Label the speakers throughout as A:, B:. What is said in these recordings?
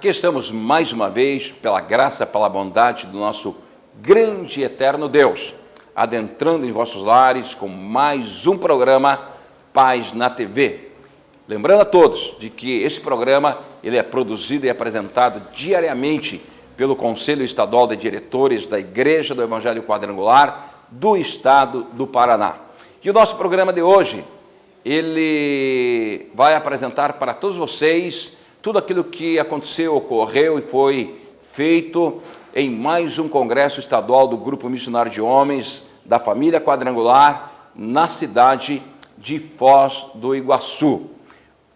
A: Aqui estamos mais uma vez, pela graça, pela bondade do nosso grande e eterno Deus, adentrando em vossos lares com mais um programa Paz na TV. Lembrando a todos de que esse programa ele é produzido e apresentado diariamente pelo Conselho Estadual de Diretores da Igreja do Evangelho Quadrangular do Estado do Paraná. E o nosso programa de hoje, ele vai apresentar para todos vocês tudo aquilo que aconteceu, ocorreu e foi feito em mais um congresso estadual do Grupo Missionário de Homens da Família Quadrangular na cidade de Foz do Iguaçu.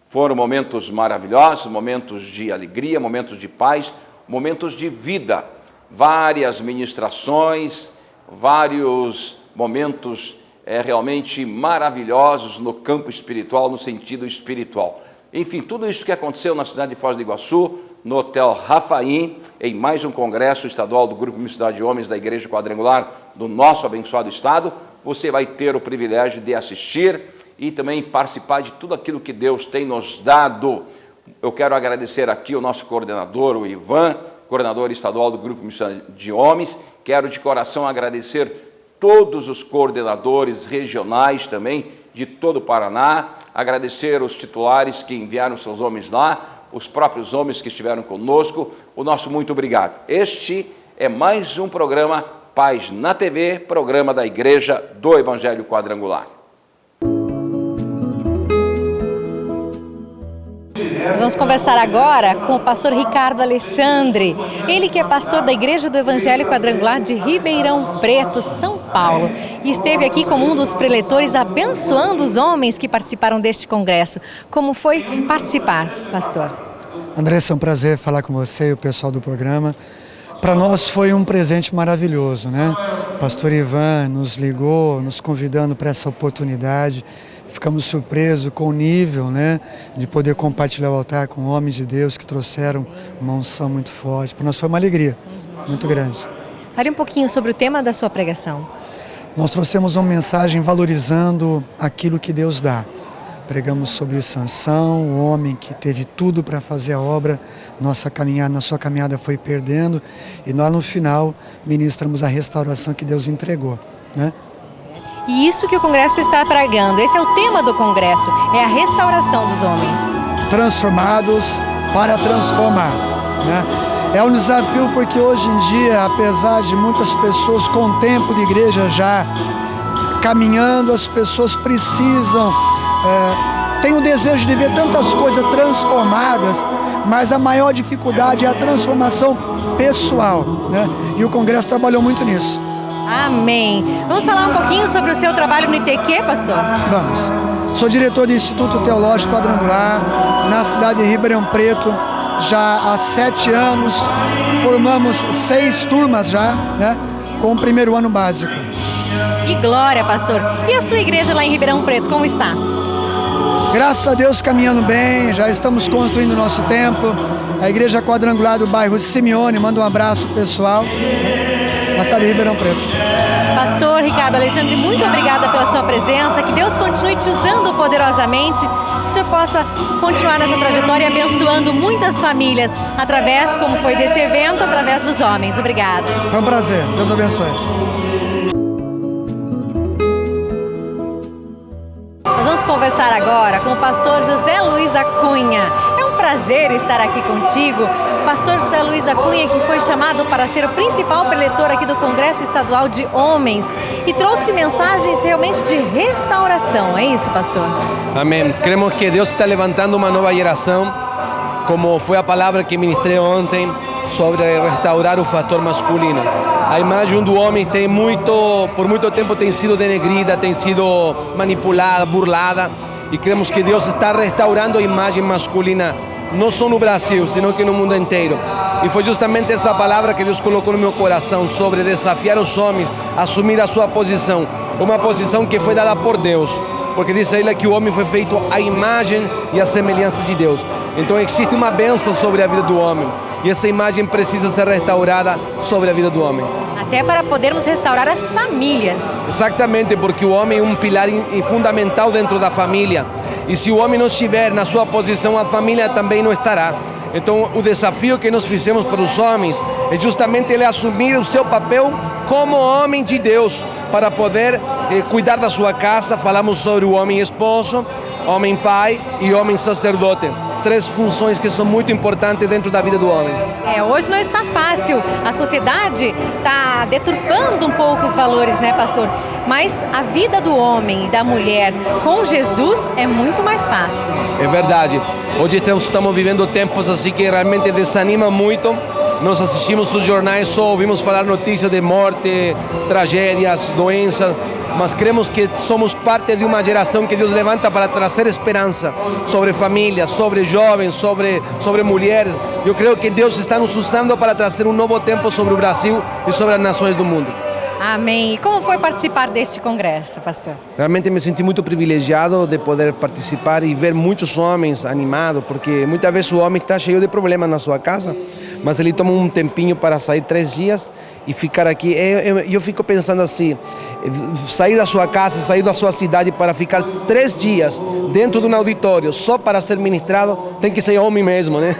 A: Foram momentos maravilhosos, momentos de alegria, momentos de paz, momentos de vida, várias ministrações, vários momentos realmente maravilhosos no campo espiritual, no sentido espiritual. Enfim, tudo isso que aconteceu na cidade de Foz do Iguaçu, no Hotel Rafaim, em mais um congresso estadual do Grupo Missionário de Homens da Igreja Quadrangular do nosso abençoado estado, você vai ter o privilégio de assistir e também participar de tudo aquilo que Deus tem nos dado. Eu quero agradecer aqui o nosso coordenador, o Ivan, coordenador estadual do Grupo Missionário de Homens. Quero de coração agradecer todos os coordenadores regionais também de todo o Paraná, agradecer os titulares que enviaram seus homens lá, os próprios homens que estiveram conosco, o nosso muito obrigado. Este é mais um programa Paz na TV, programa da Igreja do Evangelho Quadrangular.
B: Nós vamos conversar agora com o pastor Ricardo Alexandre, ele que é pastor da Igreja do Evangelho Quadrangular de Ribeirão Preto, São Paulo, e esteve aqui como um dos preletores abençoando os homens que participaram deste congresso. Como foi participar, pastor?
C: Andressa, é um prazer falar com você e o pessoal do programa. Para nós foi um presente maravilhoso, né? O pastor Ivan nos ligou, nos convidando para essa oportunidade. Ficamos surpresos com o nível, né, de poder compartilhar o altar com homens de Deus que trouxeram uma unção muito forte. Para nós foi uma alegria muito grande.
B: Fale um pouquinho sobre o tema da sua pregação.
C: Nós trouxemos uma mensagem valorizando aquilo que Deus dá. Pregamos sobre Sansão, o homem que teve tudo para fazer a obra, na sua caminhada foi perdendo, e nós no final ministramos a restauração que Deus entregou, né?
B: E isso que o Congresso está pregando, esse é o tema do Congresso, é a restauração dos homens.
C: Transformados para transformar, né? É um desafio porque hoje em dia, apesar de muitas pessoas com tempo de igreja já caminhando, as pessoas precisam, têm o desejo de ver tantas coisas transformadas, mas a maior dificuldade é a transformação pessoal, né? E o Congresso trabalhou muito nisso.
B: Amém. Vamos falar um pouquinho sobre o seu trabalho no ITQ, pastor?
C: Vamos. Sou diretor do Instituto Teológico Quadrangular, na cidade de Ribeirão Preto, já há 7 anos. Formamos 6 turmas já, né, com o primeiro ano básico.
B: Que glória, pastor. E a sua igreja lá em Ribeirão Preto, como está?
C: Graças a Deus caminhando bem, já estamos construindo o nosso templo. A Igreja Quadrangular do bairro Simeone, manda um abraço pessoal. Na cidade de Ribeirão Preto.
B: Pastor Ricardo Alexandre, muito obrigada pela sua presença, que Deus continue te usando poderosamente, que o Senhor possa continuar nessa trajetória abençoando muitas famílias, através, como foi desse evento, através dos homens. Obrigada.
C: Foi um prazer, Deus abençoe.
B: Nós vamos conversar agora com o pastor José Luiz Acunha. É um prazer estar aqui contigo. Pastor José Luiz Acunha, que foi chamado para ser o principal preletor aqui do Congresso Estadual de Homens e trouxe mensagens realmente de restauração, é isso, pastor?
D: Amém. Cremos que Deus está levantando uma nova geração, como foi a palavra que ministrei ontem, sobre restaurar o fator masculino. A imagem do homem por muito tempo tem sido denegrida, tem sido manipulada, burlada, e cremos que Deus está restaurando a imagem masculina, não só no Brasil, senão que no mundo inteiro. E foi justamente essa palavra que Deus colocou no meu coração, sobre desafiar os homens a assumir a sua posição, uma posição que foi dada por Deus, porque diz a ele que o homem foi feito à imagem e à semelhança de Deus. Então existe uma bênção sobre a vida do homem, e essa imagem precisa ser restaurada sobre a vida do homem.
B: Até para podermos restaurar as famílias.
D: Exatamente, porque o homem é um pilar fundamental dentro da família. E se o homem não estiver na sua posição, a família também não estará. Então, o desafio que nós fizemos para os homens é justamente ele assumir o seu papel como homem de Deus, para poder cuidar da sua casa. Falamos sobre o homem esposo, homem pai e homem sacerdote. 3 funções que são muito importantes dentro da vida do homem.
B: Hoje não está fácil. A sociedade está deturpando um pouco os valores, né, pastor? Mas a vida do homem e da mulher com Jesus é muito mais fácil.
D: É verdade. Hoje estamos vivendo tempos assim que realmente desanima muito. Nós assistimos os jornais, só ouvimos falar notícias de morte, tragédias, doenças, mas cremos que somos parte de uma geração que Deus levanta para trazer esperança sobre famílias, sobre jovens, sobre mulheres. Eu creio que Deus está nos usando para trazer um novo tempo sobre o Brasil e sobre as nações do mundo.
B: Amém. E como foi participar deste congresso, pastor?
D: Realmente me senti muito privilegiado de poder participar e ver muitos homens animados, porque muitas vezes o homem está cheio de problemas na sua casa, mas ele toma um tempinho para sair 3 dias e ficar aqui. Eu fico pensando assim, sair da sua casa, sair da sua cidade para ficar 3 dias dentro de um auditório só para ser ministrado, tem que ser homem mesmo, né?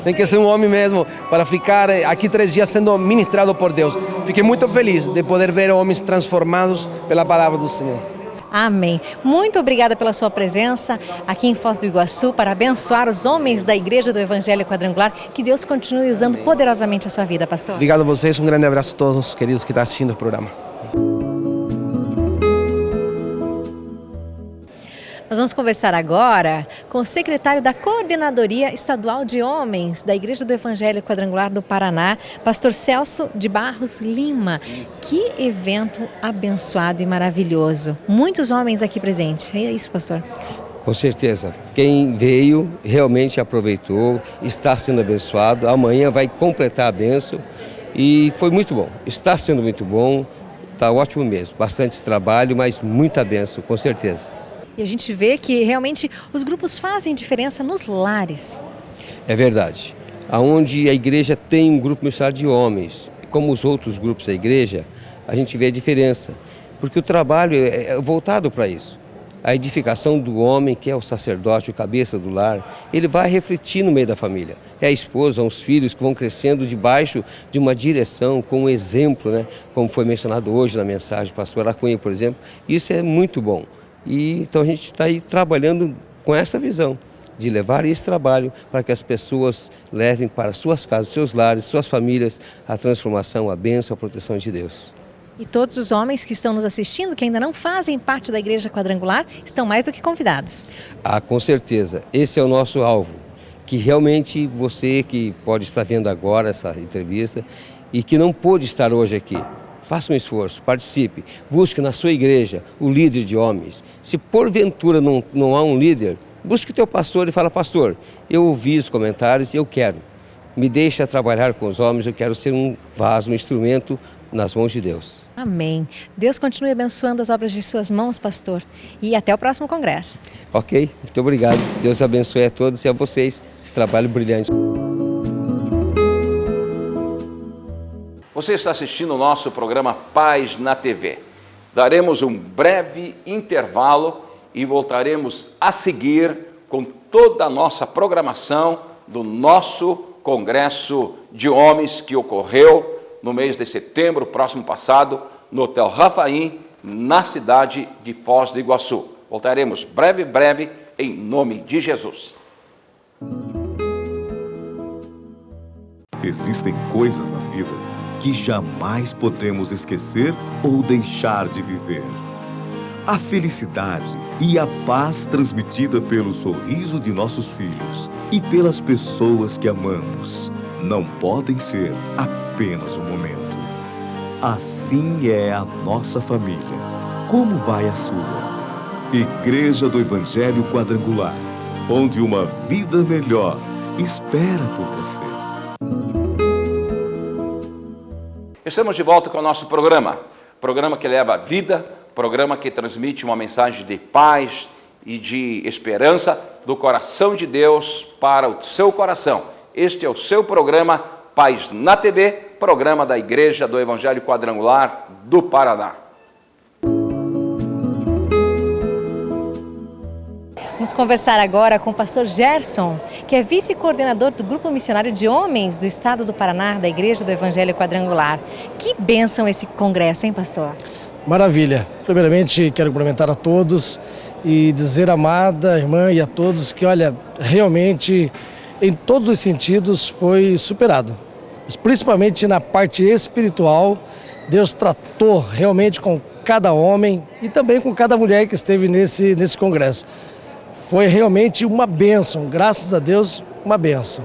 D: Tem que ser um homem mesmo para ficar aqui 3 dias sendo ministrado por Deus. Fiquei muito feliz de poder ver homens transformados pela palavra do Senhor.
B: Amém. Muito obrigada pela sua presença aqui em Foz do Iguaçu para abençoar os homens da Igreja do Evangelho Quadrangular. Que Deus continue usando poderosamente a sua vida, pastor.
D: Obrigado a vocês, um grande abraço a todos os queridos que estão assistindo o programa.
B: Nós vamos conversar agora com o secretário da Coordenadoria Estadual de Homens da Igreja do Evangelho Quadrangular do Paraná, pastor Celso de Barros Lima. Que evento abençoado e maravilhoso. Muitos homens aqui presentes. É isso, pastor?
E: Com certeza. Quem veio realmente aproveitou, está sendo abençoado. Amanhã vai completar a bênção e foi muito bom. Está sendo muito bom, está ótimo mesmo. Bastante trabalho, mas muita bênção, com certeza.
B: E a gente vê que realmente os grupos fazem diferença nos lares.
E: É verdade. Aonde a igreja tem um grupo missionário de homens, como os outros grupos da igreja, a gente vê a diferença. Porque o trabalho é voltado para isso. A edificação do homem, que é o sacerdote, o cabeça do lar, ele vai refletir no meio da família. É a esposa, os filhos que vão crescendo debaixo de uma direção, com um exemplo, né? Como foi mencionado hoje na mensagem do pastor Acunha, por exemplo. Isso é muito bom. E então a gente está aí trabalhando com essa visão de levar esse trabalho para que as pessoas levem para suas casas, seus lares, suas famílias, a transformação, a bênção, a proteção de Deus.
B: E todos os homens que estão nos assistindo, que ainda não fazem parte da Igreja Quadrangular, estão mais do que convidados.
E: Ah, com certeza. Esse é o nosso alvo. Que realmente você que pode estar vendo agora essa entrevista e que não pôde estar hoje aqui, faça um esforço, participe, busque na sua igreja o líder de homens. Se porventura não há um líder, busque o teu pastor e fala: pastor, eu ouvi os comentários e eu quero. Me deixa trabalhar com os homens, eu quero ser um vaso, um instrumento nas mãos de Deus.
B: Amém. Deus continue abençoando as obras de suas mãos, pastor. E até o próximo congresso.
E: Ok, muito obrigado. Deus abençoe a todos e a vocês. Esse trabalho brilhante.
A: Você está assistindo o nosso programa Paz na TV. Daremos um breve intervalo e voltaremos a seguir com toda a nossa programação do nosso Congresso de Homens que ocorreu no mês de setembro, próximo passado, no Hotel Rafaim, na cidade de Foz do Iguaçu. Voltaremos breve, em nome de Jesus.
F: Existem coisas na vida que jamais podemos esquecer ou deixar de viver. A felicidade e a paz transmitida pelo sorriso de nossos filhos e pelas pessoas que amamos não podem ser apenas um momento. Assim é a nossa família. Como vai a sua? Igreja do Evangelho Quadrangular, onde uma vida melhor espera por você.
A: Estamos de volta com o nosso programa que leva vida, programa que transmite uma mensagem de paz e de esperança do coração de Deus para o seu coração. Este é o seu programa Paz na TV, programa da Igreja do Evangelho Quadrangular do Paraná.
B: Vamos conversar agora com o pastor Gerson, que é vice-coordenador do Grupo Missionário de Homens do Estado do Paraná, da Igreja do Evangelho Quadrangular. Que bênção esse congresso, hein, pastor?
G: Maravilha. Primeiramente, quero cumprimentar a todos e dizer, amada irmã, e a todos que, olha, realmente, em todos os sentidos, foi superado. Mas, principalmente na parte espiritual, Deus tratou realmente com cada homem e também com cada mulher que esteve nesse congresso. Foi realmente uma bênção, graças a Deus, uma bênção.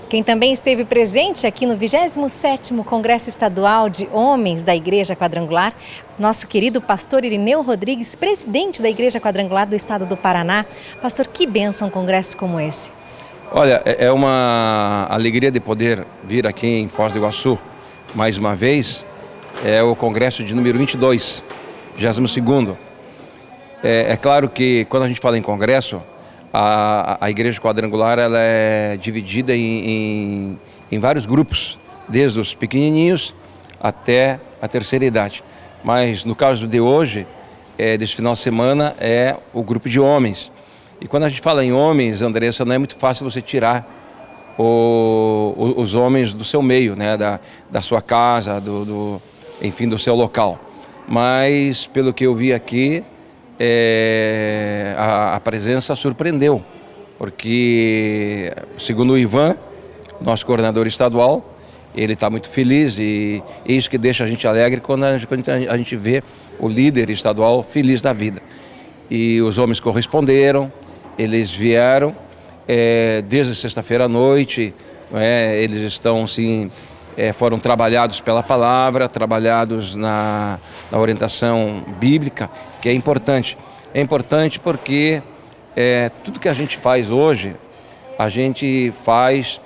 B: Quem também esteve presente aqui no 27º Congresso Estadual de Homens da Igreja Quadrangular, nosso querido pastor Irineu Rodrigues, presidente da Igreja Quadrangular do Estado do Paraná. Pastor, que bênção um congresso como esse?
A: Olha, é uma alegria de poder vir aqui em Foz do Iguaçu mais uma vez. É o congresso de número 22, 22º. É claro que quando a gente fala em congresso, a Igreja Quadrangular ela é dividida em vários grupos, desde os pequenininhos até a terceira idade. Mas no caso de hoje, desse final de semana, é o grupo de homens. E quando a gente fala em homens, Andressa, não é muito fácil você tirar os homens do seu meio, né? da sua casa, enfim, do seu local. Mas, pelo que eu vi aqui, a presença surpreendeu, porque, segundo o Ivan, nosso coordenador estadual, ele está muito feliz e é isso que deixa a gente alegre quando a gente vê o líder estadual feliz da vida. E os homens corresponderam, eles vieram desde sexta-feira à noite, eles estão assim, foram trabalhados pela palavra, trabalhados na orientação bíblica, que é importante. É importante porque tudo que a gente faz hoje, a gente faz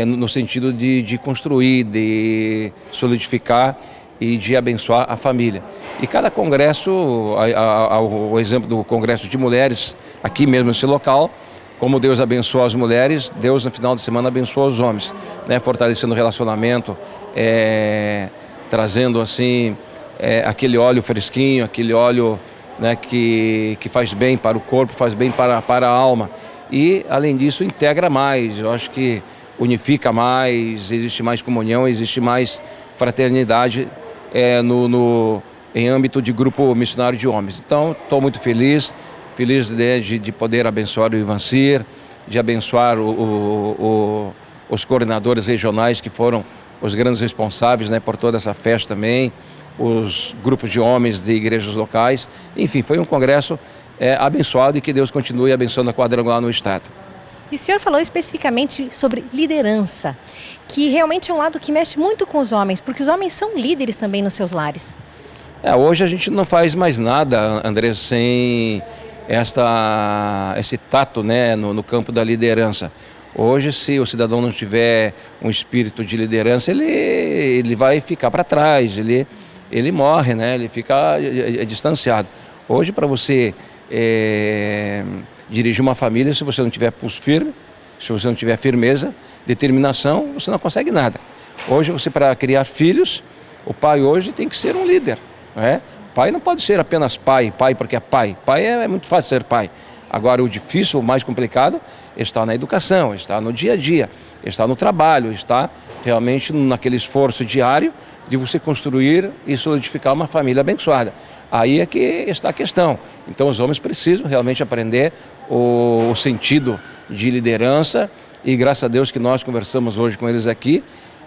A: no sentido de construir, de solidificar e de abençoar a família. E cada congresso, o exemplo do congresso de mulheres, aqui mesmo nesse local, como Deus abençoa as mulheres, Deus no final de semana abençoa os homens, né? Fortalecendo o relacionamento, trazendo assim aquele óleo fresquinho, aquele óleo, né, que faz bem para o corpo, faz bem para a alma. E além disso integra mais, eu acho que unifica mais, existe mais comunhão, existe mais fraternidade em âmbito de grupo missionário de homens. Então estou muito feliz de poder abençoar o Ivancir, de abençoar os coordenadores regionais que foram os grandes responsáveis, né, por toda essa festa também, os grupos de homens de igrejas locais. Enfim, foi um congresso abençoado e que Deus continue abençoando a Quadrangular no estado.
B: E o senhor falou especificamente sobre liderança, que realmente é um lado que mexe muito com os homens, porque os homens são líderes também nos seus lares.
A: Hoje a gente não faz mais nada, André, sem esse tato, né, no campo da liderança. Hoje, se o cidadão não tiver um espírito de liderança, ele vai ficar para trás, ele morre, né, ele fica distanciado. Hoje, para você dirigir uma família, se você não tiver pulso firme, se você não tiver firmeza, determinação, você não consegue nada. Hoje, para criar filhos, o pai hoje tem que ser um líder, né? Pai não pode ser apenas pai porque é pai. Pai é muito fácil ser pai. Agora o difícil, o mais complicado, está na educação, está no dia a dia, está no trabalho, está realmente naquele esforço diário de você construir e solidificar uma família abençoada. Aí é que está a questão. Então os homens precisam realmente aprender o sentido de liderança e graças a Deus que nós conversamos hoje com eles aqui,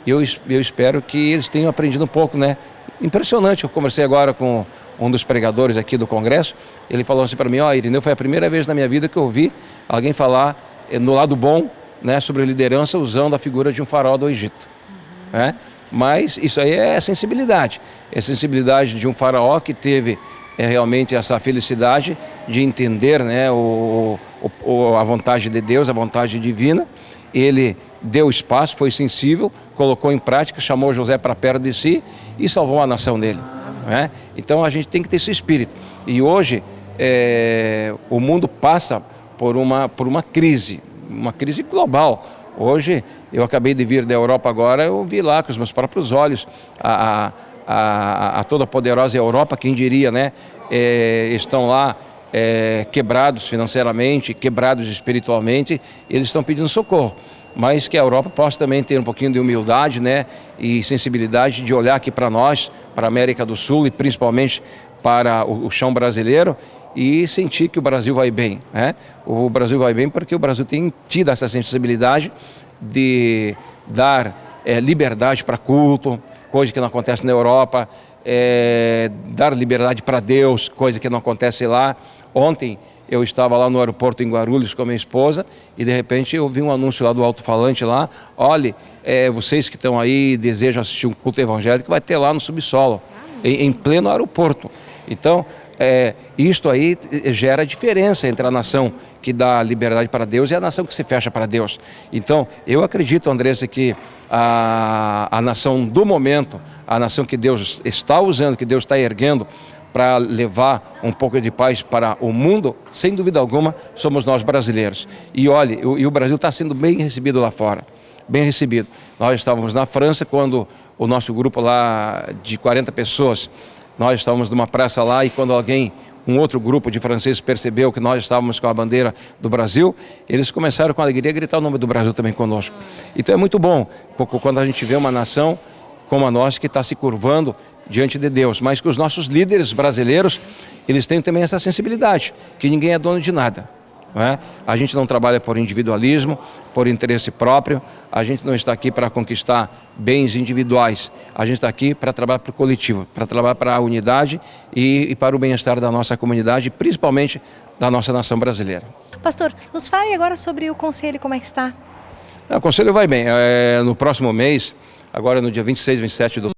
A: eu espero que eles tenham aprendido um pouco, né? Impressionante, eu conversei agora com um dos pregadores aqui do congresso, ele falou assim para mim, Irineu, foi a primeira vez na minha vida que eu ouvi alguém falar no lado bom, né, sobre liderança usando a figura de um faraó do Egito. Né? Mas isso aí é sensibilidade de um faraó que teve realmente essa felicidade de entender, né, a vontade de Deus, a vontade divina. Ele deu espaço, foi sensível, colocou em prática, chamou José para perto de si e salvou a nação dele. Né? Então a gente tem que ter esse espírito. E hoje o mundo passa por uma crise global. Hoje, eu acabei de vir da Europa agora, eu vi lá com os meus próprios olhos a toda poderosa Europa, quem diria, né? Estão lá quebrados financeiramente, quebrados espiritualmente, eles estão pedindo socorro. Mas que a Europa possa também ter um pouquinho de humildade, né, e sensibilidade de olhar aqui para nós, para a América do Sul e principalmente para o chão brasileiro e sentir que o Brasil vai bem, né? O Brasil vai bem porque o Brasil tem tido essa sensibilidade de dar liberdade para culto, coisa que não acontece na Europa, dar liberdade para Deus, coisa que não acontece lá. Ontem eu estava lá no aeroporto em Guarulhos com a minha esposa e de repente eu vi um anúncio lá do alto-falante lá, olhe, vocês que estão aí desejam assistir um culto evangélico, vai ter lá no subsolo, em pleno aeroporto. Então, isto aí gera diferença entre a nação que dá liberdade para Deus e a nação que se fecha para Deus. Então, eu acredito, Andressa, que a nação do momento, a nação que Deus está usando, que Deus está erguendo, para levar um pouco de paz para o mundo, sem dúvida alguma, somos nós brasileiros. E olhe, o Brasil está sendo bem recebido lá fora, bem recebido. Nós estávamos na França quando o nosso grupo lá de 40 pessoas, nós estávamos numa praça lá e quando um outro grupo de franceses percebeu que nós estávamos com a bandeira do Brasil, eles começaram com alegria a gritar o nome do Brasil também conosco. Então é muito bom quando a gente vê uma nação como a nossa que está se curvando diante de Deus, mas que os nossos líderes brasileiros, eles têm também essa sensibilidade, que ninguém é dono de nada, não é? A gente não trabalha por individualismo, por interesse próprio, a gente não está aqui para conquistar bens individuais, a gente está aqui para trabalhar para o coletivo, para trabalhar para a unidade e para o bem-estar da nossa comunidade, principalmente da nossa nação brasileira.
B: Pastor, nos fale agora sobre o conselho, como é que está?
A: O conselho vai bem, no próximo mês, agora no dia 26, 27 de